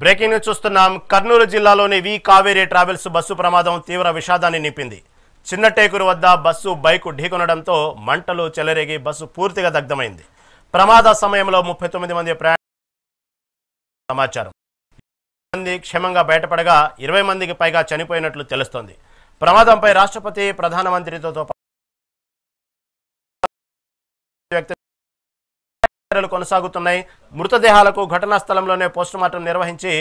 Breaking news చూస్తున్నాం. కర్నూలు జిల్లాలోని వి Kaveri travels bus ప్రమాదం తీవ్ర విషాదాన్ని నింపింది. చిన్నటేకూరు వద్ద బస్సు బైకు ఢీకొనడంతో మంటలు చెలరేగి బస్సు పూర్తిగా దగ్ధమైంది. ప్రమాద సమయంలో 39 మంది సమాచారం. మంది క్షేమంగా బయటపడగా 20 మందికి పైగా చనిపోయినట్లు తెలుస్తోంది. ప్రమాదంపై రాష్ట్రపతి, ప్రధానమంత్రితో కొనసాగుతున్నాయి. మృతదేహాలకు ఘటనా స్థలంలోనే పోస్టుమార్టం నిర్వహించి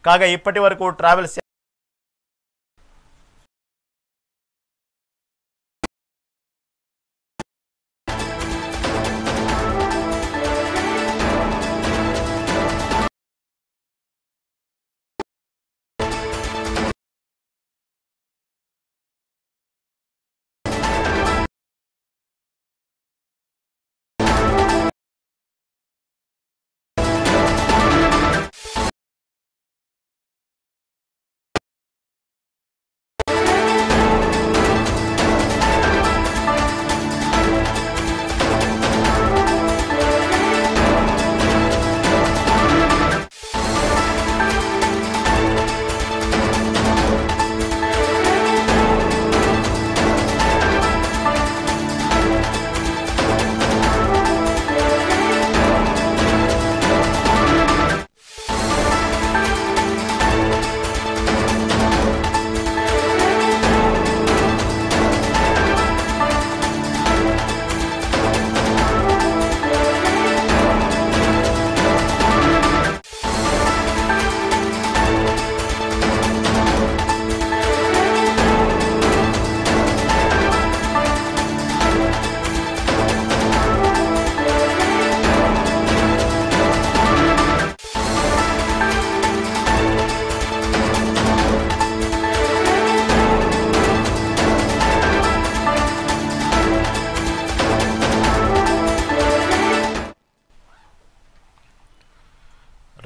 కాగా ఇప్పటి వరకు ట్రావెల్స్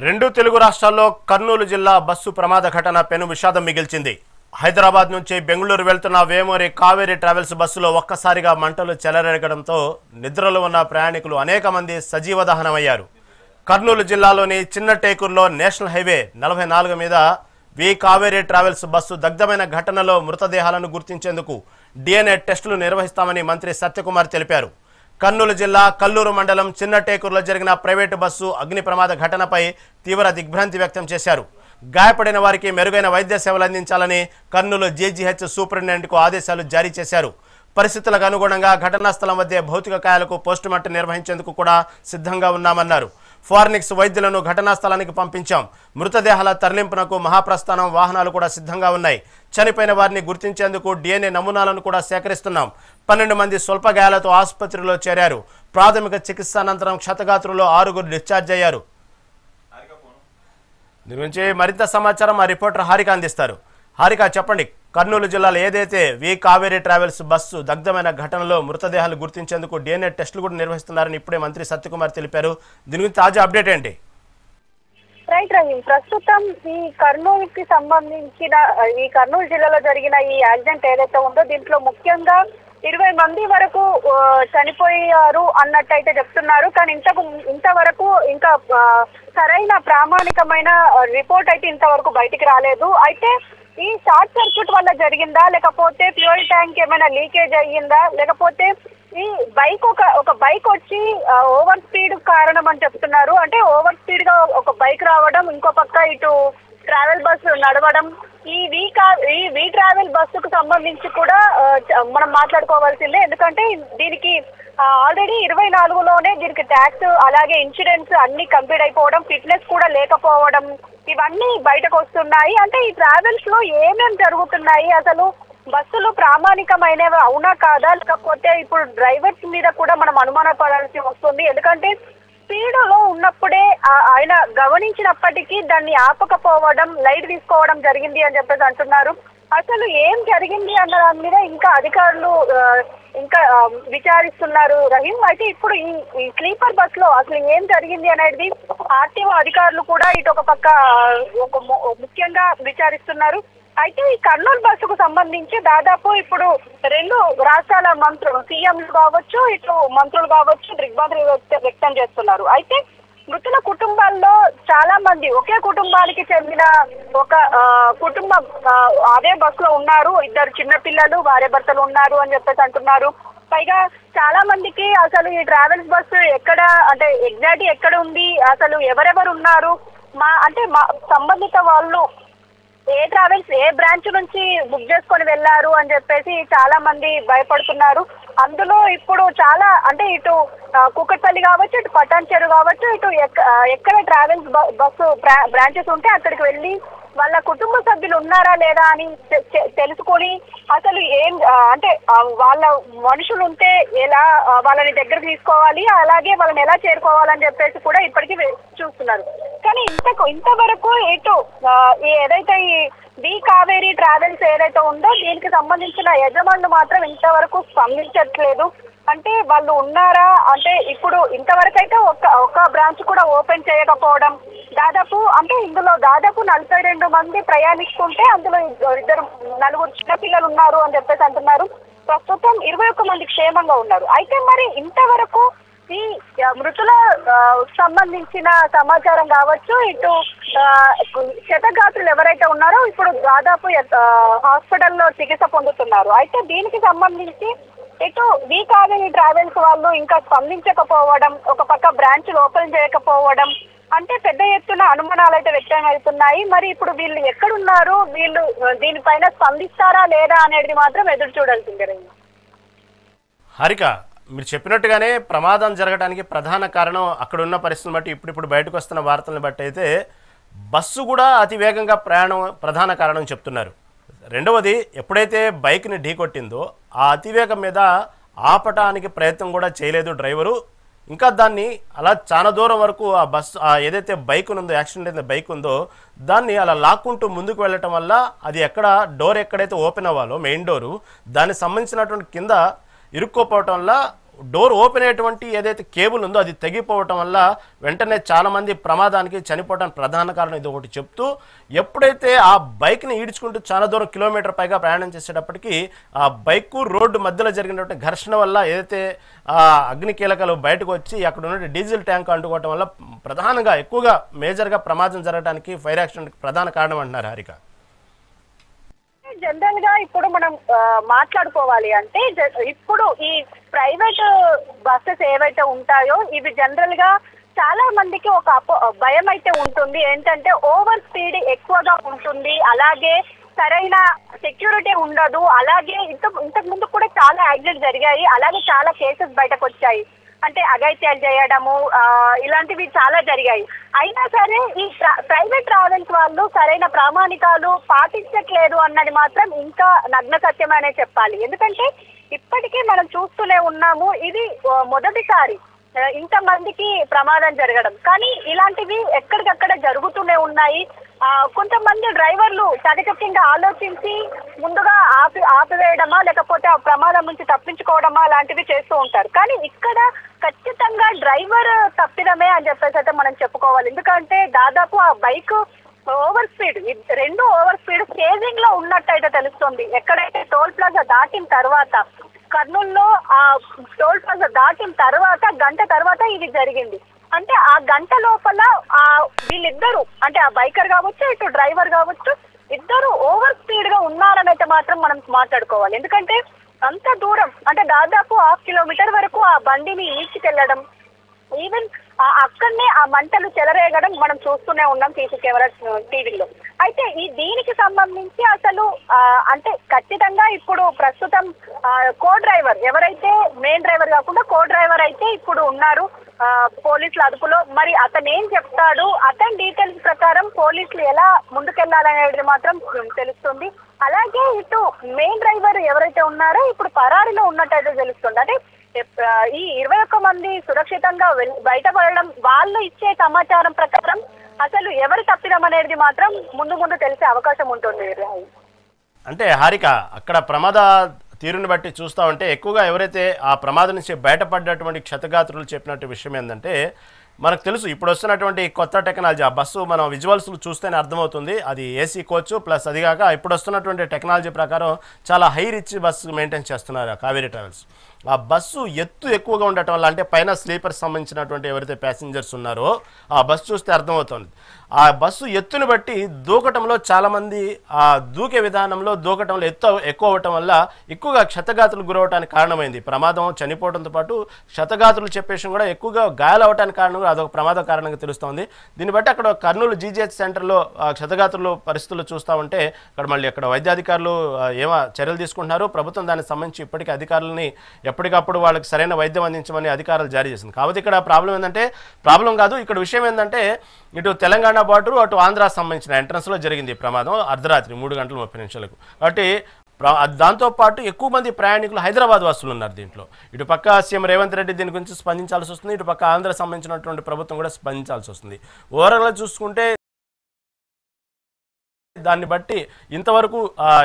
రెండు తెలుగు రాష్ట్రాల్లో కర్నూలు జిల్లా బస్సు ప్రమాద ఘటన పెను విషాదం మిగిల్చింది. హైదరాబాద్ నుంచి బెంగళూరు వెళ్తున్న వేమూరి కావేరీ ట్రావెల్స్ బస్సులో ఒక్కసారిగా మంటలు చెలరేగడంతో నిద్రలో ఉన్న ప్రయాణికులు అనేక మంది సజీవ దహనమయ్యారు. కర్నూలు జిల్లాలోని చిన్నటేకూరులో నేషనల్ హైవే 44 మీద వి కావేరీ ట్రావెల్స్ బస్సు దగ్ధమైన ఘటనలో మృతదేహాలను గుర్తించేందుకు DNA టెస్టులు నిర్వహిస్తామని మంత్రి సత్యకుమార్ తెలిపారు. కర్నూలు జిల్లా కల్లూరు మండలం చిన్నటేకూరులో జరిగిన ప్రైవేటు బస్సు అగ్ని ప్రమాద ఘటనపై తీవ్ర దిగ్భ్రాంతి వ్యక్తం చేశారు. గాయపడిన వారికి మెరుగైన వైద్య సేవలు అందించాలని కర్నూలు జీజీహెచ్ సూపరింటెండెంట్కు ఆదేశాలు జారీ చేశారు. పరిస్థితులకు అనుగుణంగా ఘటనా స్థలం వద్ద భౌతిక కాయాలకు పోస్టుమార్టం నిర్వహించేందుకు కూడా సిద్ధంగా ఉన్నామన్నారు. ఫారెనిక్స్ వైద్యులను ఘటనా స్థలానికి పంపించాం. మృతదేహాల తరలింపునకు మహాప్రస్థానం వాహనాలు కూడా సిద్ధంగా ఉన్నాయి. చనిపోయిన వారిని గుర్తించేందుకు DNA నమూనాలను కూడా సేకరిస్తున్నాం. 12 మంది స్వల్ప గాయాలతో ఆసుపత్రిలో చేరారు. ప్రాథమిక చికిత్స అనంతరం క్షతగాత్రుల్లో 6 డిశ్చార్జ్ అయ్యారు. దీని గురించి మరింత సమాచారం మా రిపోర్టర్ హారిక అందిస్తారు. హారిక, చెప్పండి, కర్నూలు జిల్లాలో ఏదైతే వి కావేరీ ట్రావెల్స్ బస్సు దగ్ధమైన ఘటనలో మృతదేహాలు గుర్తించేందుకు DNA టెస్టులు కూడా నిర్వహిస్తున్నారని ఇప్పుడే మంత్రి సత్యకుమార్ తెలిపారు. దీని గురించి తాజా అప్డేట్ ఏంటి? రైట్ రహీం, ప్రస్తుతం ఈ కర్నూలుకి సంబంధించిన ఈ కర్నూలు జిల్లాలో జరిగిన ఈ యాక్సిడెంట్ ఏదైతే ఉందో దీంట్లో ముఖ్యంగా 20 మంది వరకు చనిపోయారు అన్నట్టయితే చెప్తున్నారు. కానీ ఇంతవరకు ఇంకా సరైన ప్రామాణికమైన రిపోర్ట్ అయితే ఇంతవరకు బయటికి రాలేదు. అయితే ఈ షార్ట్ సర్క్యూట్ వల్ల జరిగిందా, లేకపోతే ఫ్యూయల్ ట్యాంక్ ఏమైనా లీకేజ్ అయ్యిందా, లేకపోతే ఈ బైక్ ఒక బైక్ వచ్చి ఓవర్ స్పీడ్ కారణం అని చెప్తున్నారు. అంటే ఓవర్ స్పీడ్ గా ఒక బైక్ రావడం, ఇంకో పక్క ఇటు ట్రావెల్ బస్సు నడవడం, ఈ వి ట్రావెల్ బస్సుకు సంబంధించి కూడా మనం మాట్లాడుకోవాల్సిందే. ఎందుకంటే దీనికి ఆల్రెడీ 24లోనే దీనికి ట్యాక్స్ అలాగే ఇన్సూరెన్స్ అన్ని కంప్లీట్ అయిపోవడం, ఫిట్నెస్ కూడా లేకపోవడం, ఇవన్నీ బయటకు వస్తున్నాయి. అంటే ఈ ట్రావెల్స్ లో ఏమేమి జరుగుతున్నాయి, అసలు బస్సులు ప్రామాణికమైనవి అవునా కాదా, లేకపోతే ఇప్పుడు డ్రైవర్స్ మీద కూడా మనం అనుమానపడాల్సి వస్తుంది. ఎందుకంటే స్పీడ్లో ఉన్నప్పుడే ఆయన గమనించినప్పటికీ దాన్ని ఆపకపోవడం, లైట్ తీసుకోవడం జరిగింది అని చెప్పేసి అంటున్నారు. అసలు ఏం జరిగింది అన్న దాని మీద ఇంకా అధికారులు ఇంకా విచారిస్తున్నారు రహీం. అయితే ఇప్పుడు ఈ స్లీపర్ బస్ లో అసలు ఏం జరిగింది అనేది ఆర్టీఓ అధికారులు కూడా ఇటు ఒక పక్క ముఖ్యంగా విచారిస్తున్నారు. అయితే ఈ కర్నూలు బస్సుకు సంబంధించి దాదాపు ఇప్పుడు 2 రాష్ట్రాల మంత్రులు, సీఎంలు కావచ్చు, ఇటు మంత్రులు కావచ్చు దిగ్భ్రాంతి వ్యక్తం చేస్తున్నారు. అయితే మృతుల కుటుంబాల్లో చాలా మంది ఒకే కుటుంబానికి చెందిన ఒక కుటుంబం అదే బస్సులో ఉన్నారు. 2 చిన్న పిల్లలు భార్య భర్తలు ఉన్నారు అని చెప్పేసి అంటున్నారు. పైగా చాలా మందికి అసలు ఈ ట్రావెల్స్ బస్సు ఎక్కడ అంటే ఎగ్జాక్ట్ ఎక్కడ ఉంది, అసలు ఎవరెవరు ఉన్నారు, మా సంబంధిత వాళ్ళు ఏ ట్రావెల్స్ ఏ బ్రాంచ్ నుంచి బుక్ చేసుకొని వెళ్ళారు అని చెప్పేసి చాలా మంది భయపడుతున్నారు. అందులో ఇప్పుడు చాలా అంటే ఇటు కూకట్పల్లి కావచ్చు, ఇటు పటాన్చెరు కావచ్చు, ఇటు ఎక్కడ ట్రావెల్స్ బస్సు బ్రాంచెస్ ఉంటే అక్కడికి వెళ్ళి వాళ్ళ కుటుంబ సభ్యులు ఉన్నారా లేదా అని తెలుసుకొని అసలు ఏం అంటే వాళ్ళ మనుషులు ఉంటే ఎలా వాళ్ళని దగ్గరకు తీసుకోవాలి, అలాగే వాళ్ళని ఎలా చేరుకోవాలని చెప్పేసి కూడా ఇప్పటికీ చూస్తున్నారు. కానీ ఇంతవరకు ఇటు ఏదైతే ఈ ది కావేరీ ట్రావెల్స్ ఏదైతే ఉందో దీనికి సంబంధించిన యజమానులు మాత్రం ఇంతవరకు స్పందించట్లేదు. అంటే వాళ్ళు ఉన్నారా అంటే ఇప్పుడు ఇంతవరకు అయితే ఒక బ్రాంచ్ కూడా ఓపెన్ చేయకపోవడం, ఇందులో దాదాపు 42 మంది ప్రయాణిస్తుంటే అందులో 4 చిన్నపిల్లలు ఉన్నారు అని చెప్పేసి అంటున్నారు. ప్రస్తుతం 21 మంది క్షేమంగా ఉన్నారు. అయితే మరి ఇంతవరకు ఈ మృతుల సంబంధించిన సమాచారం కావచ్చు, ఇటు క్షతగాత్రులు ఎవరైతే ఉన్నారో ఇప్పుడు దాదాపు హాస్పిటల్లో చికిత్స పొందుతున్నారు. అయితే దీనికి సంబంధించి ఇటు వి కావేరీ ట్రావెల్స్ వాళ్ళు ఇంకా స్పందించకపోవడం, ఒక పక్క బ్రాంచ్లు ఓపెన్ చేయకపోవడం అంటే పెద్ద ఎత్తున అనుమానాలు అయితే వ్యక్తం అవుతున్నాయి. మరి ఇప్పుడు వీళ్ళు ఎక్కడున్నారు, వీళ్ళు దీనిపైన స్పందిస్తారా లేదా అనేది మాత్రం ఎదురు చూడాల్సిందే. హారిక, మీరు చెప్పినట్టుగానే ప్రమాదం జరగడానికి ప్రధాన కారణం అక్కడున్న పరిస్థితులను బట్టి ఇప్పుడు బయటకు వస్తున్న వార్తలను బట్టి అయితే బస్సు కూడా అతి వేగంగా ప్రయాణం ప్రధాన కారణం చెప్తున్నారు. రెండవది, ఎప్పుడైతే బైక్ని ఢీకొట్టిందో ఆ అతివేగం మీద ఆపటానికి ప్రయత్నం కూడా చేయలేదు డ్రైవరు. ఇంకా దాన్ని అలా చాలా దూరం వరకు ఆ బస్సు ఏదైతే బైక్ ఉందో, యాక్సిడెంట్ అయిన బైక్ ఉందో దాన్ని అలా లాక్కుంటూ ముందుకు వెళ్ళటం వల్ల అది డోర్ ఎక్కడైతే ఓపెన్ అవ్వాలో మెయిన్ డోరు దానికి సంబంధించినటువంటి కింద ఇరుక్కోపోవటం వల్ల డోర్ ఓపెన్ అయ్యేటువంటి ఏదైతే కేబుల్ ఉందో అది తెగిపోవటం వల్ల వెంటనే చాలామంది ప్రమాదానికి చనిపోవడానికి ప్రధాన కారణం ఇది ఒకటి చెప్తూ, ఎప్పుడైతే ఆ బైక్ని ఈడ్చుకుంటూ చాలా దూరం కిలోమీటర్ పైగా ప్రయాణం చేసేటప్పటికి ఆ బైక్ రోడ్డు మధ్యలో జరిగినటువంటి ఘర్షణ వల్ల ఏదైతే అగ్ని కీలకాలు బయటకు వచ్చి అక్కడ ఉన్న డీజిల్ ట్యాంక్ అంటుకోవటం వల్ల ప్రధానంగా ఎక్కువగా మేజర్గా ప్రమాదం జరగడానికి ఫైర్ యాక్సిడెంట్కి ప్రధాన కారణం అంటున్నారు హారిక. జనరల్ గా ఇప్పుడు మనం మాట్లాడుకోవాలి అంటే ఇప్పుడు ఈ ప్రైవేట్ బస్సెస్ ఏవైతే ఉంటాయో ఇవి జనరల్ గా చాలా మందికి ఒక భయం అయితే ఉంటుంది. ఏంటంటే ఓవర్ స్పీడ్ ఎక్కువగా ఉంటుంది, అలాగే సరైన సెక్యూరిటీ ఉండదు, అలాగే ఇంతకు ముందు కూడా చాలా యాక్సిడెంట్ జరిగాయి, అలాగే చాలా కేసెస్ బయటకు వచ్చాయి. అంటే అఘాయిత్యాలు చేయడము ఇలాంటివి చాలా జరిగాయి. అయినా సరే ఈ ప్రైవేట్ ట్రావెల్స్ వాళ్ళు సరైన ప్రామాణికాలు పాటించట్లేదు అన్నది మాత్రం ఇంకా నగ్న సత్యమనే చెప్పాలి. ఎందుకంటే ఇప్పటికీ మనం చూస్తూనే ఉన్నాము, ఇది మొదటిసారి ఇంతమందికి ప్రమాదం జరగడం. కానీ ఇలాంటివి ఎక్కడికక్కడ జరుగుతూనే ఉన్నాయి. కొంతమంది డ్రైవర్లు చాకచక్యంగా ఆలోచించి ముందుగా ఆపివేయడమా లేకపోతే ఆ ప్రమాదం నుంచి తప్పించుకోవడమా లాంటివి చేస్తూ ఉంటారు. కానీ ఇక్కడ ఖచ్చితంగా డ్రైవర్ తప్పిదమే అని చెప్పేసి అయితే మనం చెప్పుకోవాలి. ఎందుకంటే దాదాపు ఆ bike over speed, 2 over speed chasing లో ఉన్నట్టయితే తెలుస్తుంది. ఎక్కడైతే టోల్ ప్లాజా దాటిన తర్వాత కర్నూలులో ఆ టోల్ ప్లాజా దాటిన తర్వాత గంట తర్వాత ఇది జరిగింది. అంటే ఆ గంట లోపల వీళ్ళిద్దరూ అంటే ఆ బైకర్ కావచ్చు, ఇటు డ్రైవర్ కావచ్చు, ఇద్దరు ఓవర్ స్పీడ్ గా ఉన్నారని అయితే మాత్రం మనం మాట్లాడుకోవాలి. ఎందుకంటే అంత దూరం అంటే దాదాపు 1/2 కిలోమీటర్ వరకు ఆ బండిని ఈడ్చుకెళ్లడం, ఈవెన్ అక్కడనే ఆ మంటలు చెలరేగడం మనం చూస్తూనే ఉన్నాం సీసీ కెమెరా టీవీలో. అయితే దీనికి సంబంధించి అసలు అంటే ఖచ్చితంగా ఇప్పుడు ప్రస్తుతం కో డ్రైవర్ ఎవరైతే మెయిన్ డ్రైవర్ కాకుండా కో డ్రైవర్ అయితే ఇప్పుడు ఉన్నారు పోలీసుల అదుపులో. మరి అతను ఏం చెప్తాడు, అతని డీటెయిల్స్ ప్రకారం పోలీసులు ఎలా ముందుకెళ్లాలనేది మాత్రం తెలుస్తుంది. అలాగే ఇటు మెయిన్ డ్రైవర్ ఎవరైతే ఉన్నారో ఇప్పుడు పరారీలో ఉన్నట్టయితే తెలుస్తుంది. అంటే ఈ 21 మంది సురక్షితంగా బయటపడడం, వాళ్ళు ఇచ్చే సమాచారం ప్రకారం అసలు ఎవరు తప్పిదం అనేది మాత్రం ముందు తెలిసే అవకాశం ఉంటుంది. అంటే హారిక, అక్కడ ప్రమాద తీరుని బట్టి చూస్తూ ఉంటే ఎక్కువగా ఎవరైతే ఆ ప్రమాదం నుంచి బయటపడ్డటువంటి క్షతగాత్రులు చెప్పినట్టు విషయం ఏంటంటే, మనకు తెలుసు ఇప్పుడు వస్తున్నటువంటి కొత్త టెక్నాలజీ, ఆ బస్సు మనం విజువల్స్లు చూస్తేనే అర్థమవుతుంది, అది ఏసీ కోచ్ ప్లస్ అదిగాక ఇప్పుడు వస్తున్నటువంటి టెక్నాలజీ ప్రకారం చాలా హై రిచ్ బస్సు మెయింటైన్ చేస్తున్నారు కావేరీ ట్రావెల్స్. ఆ బస్సు ఎత్తు ఎక్కువగా ఉండటం వల్ల, అంటే పైన స్లీపర్ సంబంధించినటువంటి ఎవరైతే ప్యాసింజర్స్ ఉన్నారో ఆ బస్సు చూస్తే అర్థమవుతుంది. ఆ బస్సు ఎత్తుని బట్టి దూకటంలో చాలామంది ఆ దూకే విధానంలో దూకటంలో ఎత్తు ఎక్కువ అవ్వటం వల్ల ఎక్కువగా క్షతగాతులు గురవడానికి కారణమైంది. ప్రమాదం చనిపోవడంతో పాటు క్షతగాతులు చెప్పేసి కూడా ఎక్కువగా గాయాలవడానికి కారణం కూడా అదొక ప్రమాద కారణంగా తెలుస్తోంది. దీన్ని బట్టి అక్కడ కర్నూలు జీజీహెచ్ సెంటర్లో క్షతగాతులు పరిస్థితులు చూస్తూ ఉంటే అక్కడ మళ్ళీ అక్కడ వైద్యాధికారులు ఏమో చర్యలు తీసుకుంటున్నారు. ప్రభుత్వం దానికి సంబంధించి ఇప్పటికీ అధికారులని ఎప్పటికప్పుడు వాళ్ళకి సరైన వైద్యం అందించమని అధికారులు జారీ చేసింది. కాబట్టి ఇక్కడ ప్రాబ్లం కాదు, ఇక్కడ విషయం ఏంటంటే ఇటు తెలంగాణ బార్డరు అటు ఆంధ్రాకు సంబంధించిన ఎంట్రన్స్లో జరిగింది ప్రమాదం అర్ధరాత్రి 3:30 కాబట్టి దాంతోపాటు ఎక్కువ మంది ప్రయాణికులు హైదరాబాద్ వాసులు ఉన్నారు దీంట్లో. ఇటు పక్క సీఎం రేవంత్ రెడ్డి దీని గురించి స్పందించాల్సి వస్తుంది, ఇటు పక్క ఆంధ్ర సంబంధించినటువంటి ప్రభుత్వం కూడా స్పందించాల్సి వస్తుంది. ఓవరాల్గా చూసుకుంటే దాన్ని బట్టి ఇంతవరకు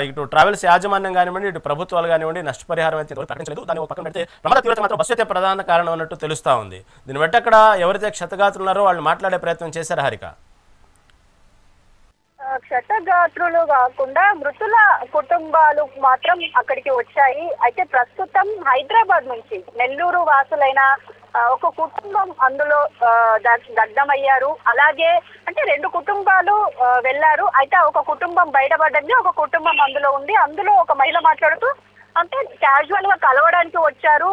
ఇటు ట్రావెల్స్ యాజమాన్యం కానివ్వండి, ఇటు ప్రభుత్వాలు కానివ్వండి నష్టపరిహారం అయితే ప్రకటించలేదు. దాన్ని పక్కన పెడితే ప్రమాద తీవ్రత మాత్రం బస్సు అయితే ప్రధాన కారణం అన్నట్టు తెలుస్తూ ఉంది. దీన్ని బట్టి అక్కడ ఎవరైతే క్షతగాతులు ఉన్నారో వాళ్ళు మాట్లాడే ప్రయత్నం చేశారు. హారిక, క్షతగాత్రులు కాకుండా మృతుల కుటుంబాలు మాత్రం అక్కడికి వచ్చాయి. అయితే ప్రస్తుతం హైదరాబాద్ నుంచి నెల్లూరు వాసులైన ఒక కుటుంబం అందులో దగ్ధమయ్యారు. అలాగే అంటే 2 కుటుంబాలు వెళ్లారు. అయితే ఒక కుటుంబం బయటపడ్డది, ఒక కుటుంబం అందులో ఉంది. అందులో ఒక మహిళ మాట్లాడుతూ అంటే క్యాజువల్ గా కలవడానికి వచ్చారు,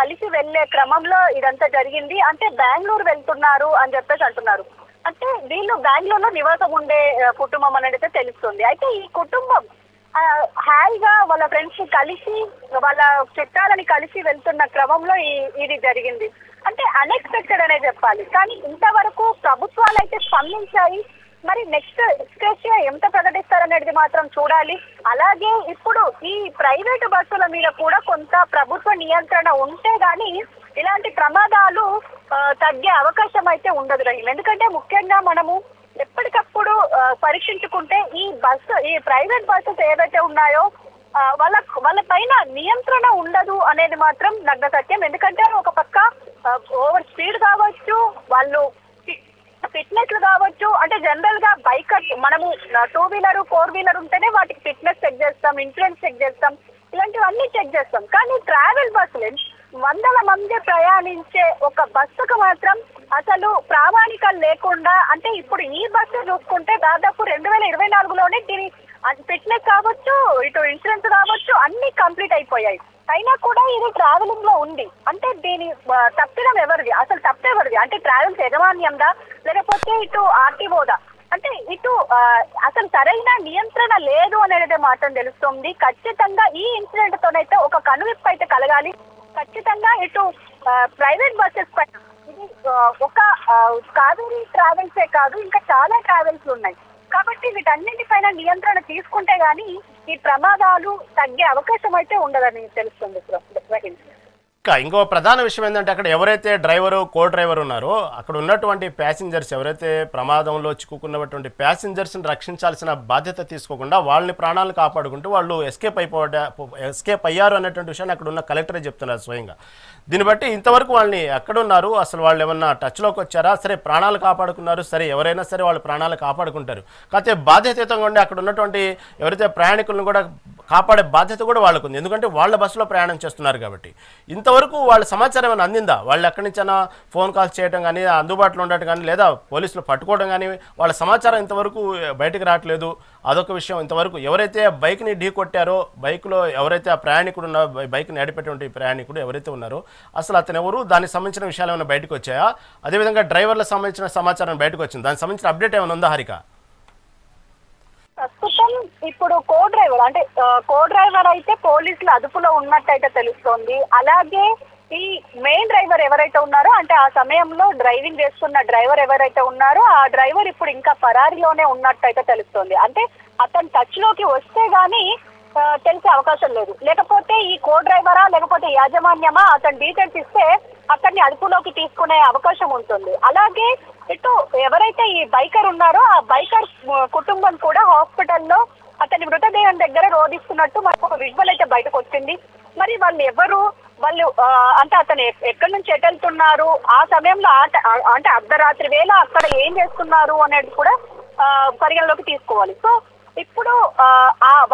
కలిసి వెళ్లే క్రమంలో ఇదంతా జరిగింది. అంటే బెంగళూరు వెళ్తున్నారు అని చెప్పేసి అంటున్నారు. అంటే వీళ్ళు బెంగళూరులో నివాసం ఉండే కుటుంబం అనేది తెలుస్తుంది. అయితే ఈ కుటుంబం హాయిగా వాళ్ళ ఫ్రెండ్స్ కలిసి వాళ్ళ చుట్టాలని కలిసి వెళ్తున్న క్రమంలో ఇది జరిగింది. అంటే అన్ఎక్స్పెక్టెడ్ అనే చెప్పాలి. కానీ ఇంతవరకు ప్రభుత్వాలు అయితే స్పందించాయి. మరి నెక్స్ట్ ఎక్స్‌గ్రేషియా ఎంత ప్రకటిస్తారనేది మాత్రం చూడాలి. అలాగే ఇప్పుడు ఈ ప్రైవేటు బస్సుల మీద కూడా కొంత ప్రభుత్వ నియంత్రణ ఉంటే గానీ ఇలాంటి ప్రమాదాలు తగ్గే అవకాశం అయితే ఉండదు రహీం. ఎందుకంటే ముఖ్యంగా మనము ఎప్పటికప్పుడు పరీక్షించుకుంటే ఈ ప్రైవేట్ బస్సెస్ ఏవైతే ఉన్నాయో వాళ్ళ పైన నియంత్రణ ఉండదు అనేది మాత్రం నగ్న సత్యం. ఎందుకంటే ఒక పక్క ఓవర్ స్పీడ్ కావచ్చు, వాళ్ళు ఫిట్నెస్ కావచ్చు. అంటే జనరల్ గా బైకర్స్ మనము 2 వీలర్ 4 వీలర్ ఉంటేనే వాటికి ఫిట్నెస్ చెక్ చేస్తాం, ఇన్సూరెన్స్ చెక్ చేస్తాం, ఇలాంటివన్నీ చెక్ చేస్తాం. కానీ ట్రావెల్ బస్సులు వందల మంది ప్రయాణించే ఒక బస్సుకు మాత్రం అసలు ప్రామాణికం లేకుండా, అంటే ఇప్పుడు ఈ బస్సు చూసుకుంటే దాదాపు 2024లోనే దీని ఫిట్నెస్ కావచ్చు, ఇటు ఇన్సూరెన్స్ కావచ్చు అన్ని కంప్లీట్ అయిపోయాయి. అయినా కూడా ఇది ట్రావెలింగ్ లో ఉంది. అంటే దీని తప్పిదం ఎవరిది, అసలు తప్పెవరిది? అంటే ట్రావెల్స్ యజమాన్యందా లేకపోతే ఇటు ఆర్టీఓదా? అంటే ఇటు అసలు సరైన నియంత్రణ లేదు అనేది మాత్రం తెలుస్తుంది. ఖచ్చితంగా ఈ ఇన్సిడెంట్ తోనైతే ఒక కనువిప్పు అయితే కలగాలి. ఖచ్చితంగా ఇటు ప్రైవేట్ బస్సెస్ పైన ఇది ఒక కావేరీ ట్రావెల్సే కాదు, ఇంకా చాలా ట్రావెల్స్ ఉన్నాయి. కాబట్టి వీటన్నింటిపైన నియంత్రణ తీసుకుంటే గానీ ఈ ప్రమాదాలు తగ్గే అవకాశం అయితే ఉండదని తెలుస్తుంది. ఇంకో ప్రధాన విషయం ఏంటంటే అక్కడ ఎవరైతే డ్రైవరు కో డ్రైవర్ ఉన్నారో అక్కడ ఉన్నటువంటి ప్యాసింజర్స్ ఎవరైతే ప్రమాదంలో చిక్కుకున్నటువంటి ప్యాసింజర్స్ని రక్షించాల్సిన బాధ్యత తీసుకోకుండా వాళ్ళని ప్రాణాలను కాపాడుకుంటూ వాళ్ళు ఎస్కేప్ అయ్యారు అనేటువంటి విషయాన్ని అక్కడ ఉన్న కలెక్టరే చెప్తున్నారు స్వయంగా. దీన్ని బట్టి ఇంతవరకు వాళ్ళని ఎక్కడున్నారు, అసలు వాళ్ళు ఏమన్నా టచ్లోకి వచ్చారా? సరే ప్రాణాలు కాపాడుకున్నారు, సరే ఎవరైనా సరే వాళ్ళు ప్రాణాలు కాపాడుకుంటారు. కాకపోతే బాధ్యతయుతంగా ఉండి అక్కడ ఉన్నటువంటి ఎవరైతే ప్రయాణికులను కూడా కాపాడే బాధ్యత కూడా వాళ్ళకు ఉంది. ఎందుకంటే వాళ్ళ బస్సులో ప్రయాణం చేస్తున్నారు కాబట్టి. ఇంతవరకు వాళ్ళ సమాచారం ఏమైనా అందిందా? వాళ్ళు ఎక్కడి నుంచైనా ఫోన్ కాల్స్ చేయడం కానీ, అందుబాటులో ఉండటం కానీ, లేదా పోలీసులు పట్టుకోవడం కానీ వాళ్ళ సమాచారం ఇంతవరకు బయటకు రావట్లేదు. అదొక విషయం. ఇంతవరకు ఎవరైతే బైక్ని ఢీ కొట్టారో, బైక్లో ఎవరైతే ఆ ప్రయాణికుడు ఉన్న బైక్ని నడిపేటువంటి ప్రయాణికుడు ఎవరైతే ఉన్నారో అసలు అతను ఎవరు, దానికి సంబంధించిన విషయాలు ఏమైనా బయటకు వచ్చాయా? అదేవిధంగా డ్రైవర్లకు సంబంధించిన సమాచారం బయటకు వచ్చింది, దానికి సంబంధించిన అప్డేట్ ఏమైనా ఉందా హారిక? ప్రస్తుతం ఇప్పుడు కో డ్రైవర్ అయితే పోలీసుల అదుపులో ఉన్నట్టయితే తెలుస్తోంది. అలాగే ఈ మెయిన్ డ్రైవర్ ఎవరైతే ఉన్నారో, అంటే ఆ సమయంలో డ్రైవింగ్ చేస్తున్న డ్రైవర్ ఎవరైతే ఉన్నారో ఆ డ్రైవర్ ఇప్పుడు ఇంకా పరారీలోనే ఉన్నట్టయితే తెలుస్తోంది. అంటే అతను టచ్ లోకి వస్తే గానీ తెలిసే అవకాశం లేదు. లేకపోతే ఈ కో డ్రైవరా లేకపోతే యాజమాన్యమా అతను డీటెయిల్స్ ఇస్తే అతన్ని అదుపులోకి తీసుకునే అవకాశం ఉంటుంది. అలాగే ఇటు ఎవరైతే ఈ బైకర్ ఉన్నారో ఆ బైకర్ కుటుంబం కూడా హాస్పిటల్లో అతని మృతదేహం దగ్గర రోధిస్తున్నట్టు మనకు ఒక విజువల్ అయితే బయటకు వచ్చింది. మరి వాళ్ళు ఎవరు, వాళ్ళు అంటే అతను ఎక్కడి నుంచి ఎటెళ్తున్నారు, ఆ సమయంలో అంటే అర్ధరాత్రి వేళ అక్కడ ఏం చేస్తున్నారు అనేది కూడా పరిగణలోకి తీసుకోవాలి. సో ఇప్పుడు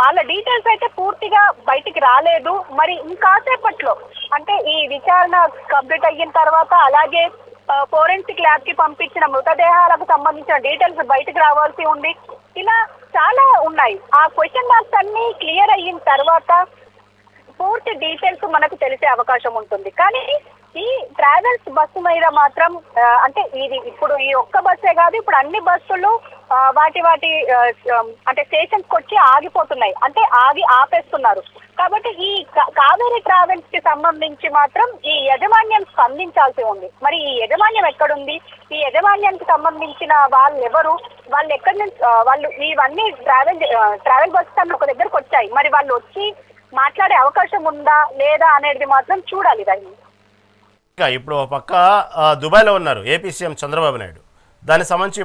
వాళ్ళ డీటెయిల్స్ అయితే పూర్తిగా బయటికి రాలేదు. మరి ఇంకాసేపట్లో అంటే ఈ విచారణ కంప్లీట్ అయిన తర్వాత అలాగే ఫోరెన్సిక్ ల్యాబ్ కి పంపించిన మృతదేహాలకు సంబంధించిన డీటెయిల్స్ బయటకు రావాల్సి ఉంది. ఇలా చాలా ఉన్నాయి. ఆ క్వశ్చన్ మార్క్స్ అన్ని క్లియర్ అయిన తర్వాత పూర్తి డీటెయిల్స్ మనకు తెలిసే అవకాశం ఉంటుంది. కానీ ఈ ట్రావెల్స్ బస్సు మీద మాత్రం అంటే ఇది ఇప్పుడు ఈ ఒక్క బస్సే కాదు, ఇప్పుడు అన్ని బస్సులు వాటి అంటే స్టేషన్స్కి వచ్చి ఆగిపోతున్నాయి, అంటే ఆపేస్తున్నారు. కాబట్టి ఈ కావేరీ ట్రావెల్స్ కి సంబంధించి మాత్రం ఈ యాజమాన్యం స్పందించాల్సి ఉంది. మరి ఈ యాజమాన్యం ఎక్కడుంది, ఈ యాజమాన్యానికి సంబంధించిన వాళ్ళు ఎవరు, వాళ్ళు ఎక్కడి నుంచి వాళ్ళు ఇవన్నీ ట్రావెల్ బస్సు అన్న ఒక దగ్గరకు వచ్చాయి. మరి వాళ్ళు వచ్చి మాట్లాడే అవకాశం ఉందా లేదా అనేది మాత్రం చూడాలి. దాన్ని ఇప్పుడు ఒక పక్క దుబాయ్లో ఉన్నారు ఏపీ సీఎం చంద్రబాబు నాయుడు. దానికి సంబంధించి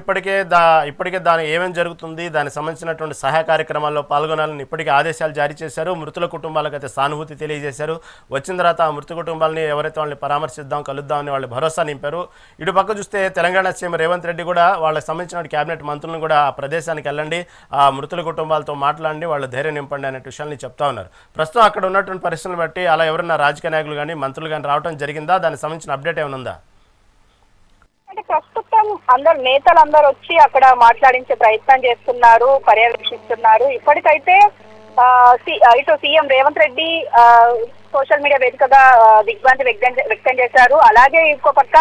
ఇప్పటికే దాని ఏమేమి జరుగుతుంది, దానికి సంబంధించినటువంటి సహాయ కార్యక్రమాల్లో పాల్గొనాలని ఇప్పటికే ఆదేశాలు జారీ చేశారు. మృతుల కుటుంబాలకు అయితే సానుభూతి తెలియజేశారు. వచ్చిన తర్వాత ఆ మృత కుటుంబాలని ఎవరైతే వాళ్ళని పరామర్శిద్దాం కలుద్దామని వాళ్ళు భరోసా నింపారు. ఇటు పక్క చూస్తే తెలంగాణ సీఎం రేవంత్ రెడ్డి కూడా వాళ్ళకి సంబంధించిన క్యాబినెట్ మంత్రులను కూడా ఆ ప్రదేశానికి వెళ్ళండి, ఆ మృతుల కుటుంబాలతో మాట్లాడండి, వాళ్ళు ధైర్యం నింపండి అనే విషయాన్ని చెప్తా ఉన్నారు. ప్రస్తుతం అక్కడ ఉన్నటువంటి పరిస్థితులను బట్టి అలా ఎవరైనా రాజకీయ నాయకులు కానీ మంత్రులు కానీ రావడం జరిగిందా, దానికి సంబంధించిన అప్డేట్ ఏమైనా ఉందా? అంటే ప్రస్తుతం నేతలందరూ వచ్చి అక్కడ మాట్లాడించే ప్రయత్నం చేస్తున్నారు, పర్యవేక్షిస్తున్నారు. ఇప్పటికైతే ఇటు CM Revanth Reddy social media వేదికగా దిగ్భ్రాంతి వ్యక్తం చేశారు. అలాగే ఇంకో పక్క